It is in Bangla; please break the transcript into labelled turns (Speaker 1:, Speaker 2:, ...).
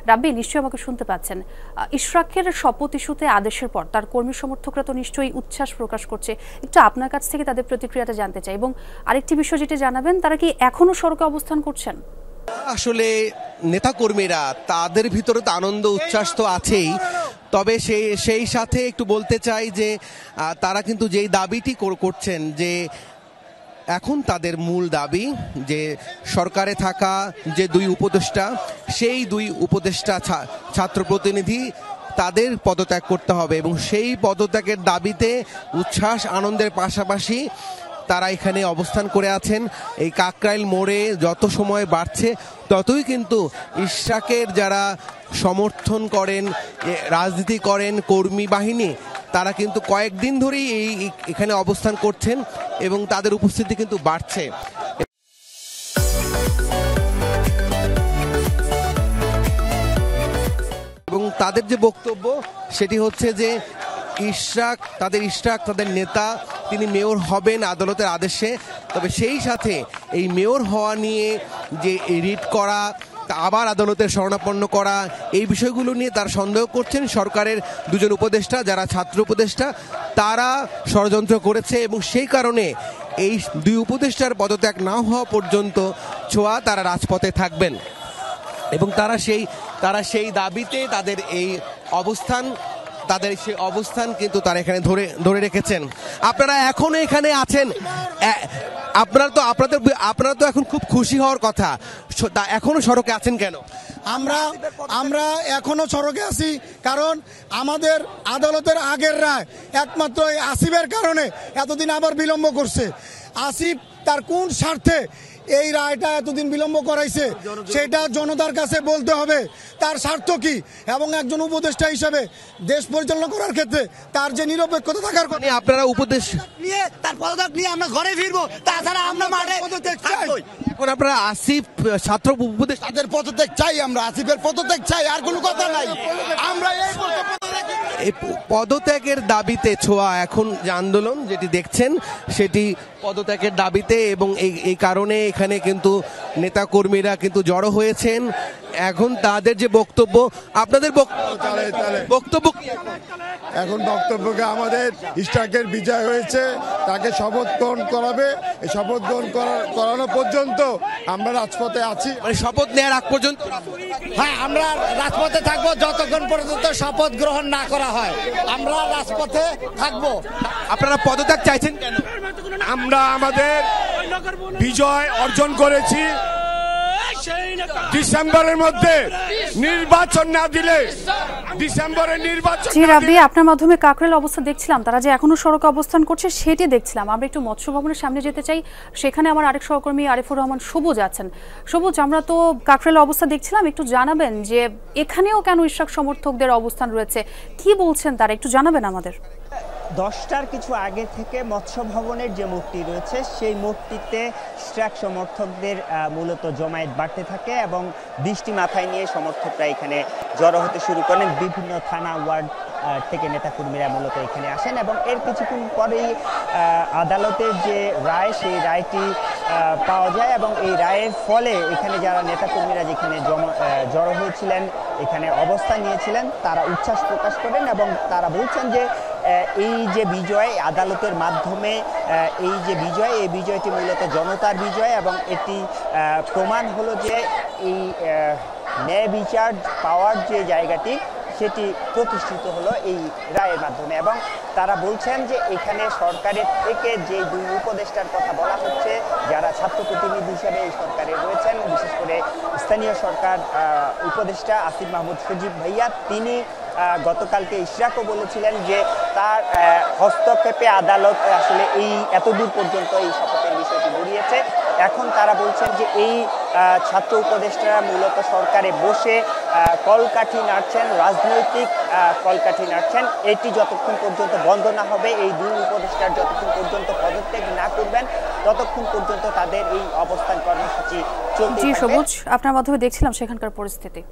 Speaker 1: রাব্বি, নিশ্চয়ই আমাকে শুনতে পাচ্ছেন। ইশরাকের শপথ ইস্যুতে আদেশের পর তার কর্মী সমর্থকরা তো নিশ্চয়ই উচ্ছ্বাস প্রকাশ করছে। একটু আপনার কাছ থেকে তাদের প্রতিক্রিয়াটা জানতে চাই, এবং আরেকটি বিষয় যেটা জানাবেন, তারা কি এখনো সড়কে অবস্থান করছেন?
Speaker 2: আসলে নেতাকর্মীরা তাদের ভিতরে তো আনন্দ উচ্ছ্বাস তো আছেই, তবে সেই সাথে একটু বলতে চাই যে তারা কিন্তু যেই দাবিটি করছেন, যে এখন তাদের মূল দাবি যে সরকারে থাকা যে দুই উপদেষ্টা, সেই দুই উপদেষ্টা ছাত্র প্রতিনিধি তাদের পদত্যাগ করতে হবে, এবং সেই পদত্যাগের দাবিতে উচ্ছ্বাস আনন্দের পাশাপাশি তারা এখানে অবস্থান করে আছেন। এই কাকরাইল মোড়ে যত সময় বাড়ছে ততই কিন্তু ইশরাকের যারা সমর্থন করেন, রাজনীতি করেন, কর্মী বাহিনী, তারা কিন্তু কয়েকদিন ধরেই এখানে অবস্থান করছেন এবং তাদের উপস্থিতি কিন্তু বাড়ছে। এবং তাদের যে বক্তব্য সেটি হচ্ছে যে ইশরাক তাদের নেতা, তিনি মেয়র হবেন আদালতের আদেশে, তবে সেই সাথে এই মেয়র হওয়া নিয়ে যে রিট করা, আবার আদালতের শরণাপন্ন করা, এই বিষয়গুলো নিয়ে তারা সন্দেহ করছেন সরকারের দুজন উপদেষ্টা, যারা ছাত্র উপদেষ্টা, তারা ষড়যন্ত্র করেছে, এবং সেই কারণে এই দুই উপদেষ্টার পদত্যাগ না হওয়া পর্যন্ত তারা রাজপথে থাকবেন, এবং তারা সেই দাবিতে তাদের সেই অবস্থান কিন্তু তারা এখানে ধরে রেখেছেন। আপনারা এখনো এখানে আছেন, আপনারা তো এখন খুব খুশি হওয়ার কথা, এখনো সড়কে আছেন কেন?
Speaker 3: আমরা এখনো সড়কে আছি কারণ আমাদের আদালতের আগের রায় একমাত্র আসিফের কারণে এতদিন আবার বিলম্ব করছে। আসিফ তার কোন স্বার্থে এই রায়টা এতদিন বিলম্ব করাইছে সেটা জনতার কাছে বলতে হবে, তার স্বার্থ কি, এবং একজন উপদেষ্টা হিসেবে দেশ পরিচালনা করার ক্ষেত্রে তার যে নিরপেক্ষতা থাকার কথা।
Speaker 2: আপনারা উপদেশ
Speaker 4: নিয়ে তার পদত্যাগ নিয়ে আমরা ঘরে ফিরবো, তাছাড়া আমরা মাঠে থাকবোই।
Speaker 2: এখন আপনারা আসিফ ছাত্র উপদেষ্টা
Speaker 3: তাদের পদত্যাগ চাই, আমরা আসিফের পদত্যাগ চাই, আর কোনো কথা নাই। আমরা
Speaker 2: এই পদত্যাগের দাবিতে এখন যে আন্দোলন যেটি দেখছেন সেটি পদত্যাগের দাবিতে, এবং এই কারণে এখানে কিন্তু নেতা কর্মীরা কিন্তু জড়ো হয়েছেন। এখন তাদের যে বক্তব্য, আপনাদের বক্তব্য
Speaker 3: এখন বক্তব্যকে আমাদের ইশরাকের বিজয় হয়েছে, তাকে শপথ গ্রহণ করাবে, এই শপথ গ্রহণ করানো পর্যন্ত আমরা রাজপথে আছি।
Speaker 2: মানে শপথ নেওয়ার আগ পর্যন্ত?
Speaker 4: হ্যাঁ, আমরা রাজপথে থাকবো যতক্ষণ পর্যন্ত শপথ গ্রহণ না করা হয়, আমরা রাজপথে থাকবো।
Speaker 2: আপনারা পদত্যাগ চাইছেন কেন?
Speaker 5: আমরা আমাদের বিজয় অর্জন করেছি, ডিসেম্বরের মধ্যে নির্বাচন না দিলে, ডিসেম্বরে নির্বাচন।
Speaker 1: জি রাব্বি, আপনার মাধ্যমে কাকরাইল অবস্থা দেখছিলাম, তারা যে এখনো সড়কে অবস্থান করছে সেটি দেখছিলাম। আমরা একটু মৎস্য ভবনের সামনে যেতে চাই, সেখানে আমার আরেক সহকর্মী আরিফুর রহমান সবুজ আছেন। সবুজ, আমরা তো কাকরাইল অবস্থা দেখছিলাম, একটু জানাবেন যে এখানেও কেন ইশরাক সমর্থকদের অবস্থান রয়েছে, কি বলছেন তারা, একটু জানাবেন আমাদের।
Speaker 6: 10টার কিছু আগে থেকে মৎস্য ভবনের যে মোড়টি রয়েছে সেই মোড়টিতে ইশরাক সমর্থকদের মূলত জমায়েত বাড়তে থাকে, এবং বৃষ্টি মাথায় নিয়ে সমর্থকরা এখানে জড়ো হতে শুরু করেন। বিভিন্ন থানা ওয়ার্ড থেকে নেতাকর্মীরা মূলত এখানে আসেন, এবং এর কিছুক্ষণ পরেই আদালতের যে রায়, সেই রায়টি পাওয়া যায়, এবং এই রায়ের ফলে এখানে যারা নেতাকর্মীরা যেখানে জড়ো হয়েছিলেন, এখানে অবস্থান নিয়েছিলেন, তারা উচ্ছ্বাস প্রকাশ করেন, এবং তারা বলছেন যে এই যে বিজয় আদালতের মাধ্যমে, এই যে বিজয়, এই বিজয়টি মূলত জনতার বিজয়, এবং এটি প্রমাণ হলো যে এই ন্যায় বিচার পাওয়ার যে জায়গাটি সেটি প্রতিষ্ঠিত হলো এই রায়ের মাধ্যমে। এবং তারা বলছেন যে এখানে সরকারের থেকে যে দুই উপদেষ্টার কথা বলা হচ্ছে, যারা ছাত্র প্রতিনিধি হিসেবে এই সরকারে রয়েছেন, বিশেষ করে স্থানীয় সরকার উপদেষ্টা আসিফ মাহমুদ সজীব ভাইয়া, তিনি গতকালকে ইশরাকও বলেছিলেন যে তার হস্তক্ষেপে আদালত আসলে এই এতদূর পর্যন্ত এই শপথের বিষয়টি গড়িয়েছে। এখন তারা বলছেন যে এই ছাত্র উপদেষ্টারা মূলত সরকারে বসে কলকাঠি নাড়ছেন, রাজনৈতিক কলকাঠি নাড়ছেন। এটি যতক্ষণ পর্যন্ত বন্ধ না হবে, এই দুই উপদেষ্টার যতক্ষণ পর্যন্ত পদত্যাগ না করবেন, ততক্ষণ পর্যন্ত তাদের এই অবস্থান কর্মসূচি চলবে।
Speaker 1: জি সবুজ, আপনার মাধ্যমে দেখছিলাম সেখানকার পরিস্থিতি।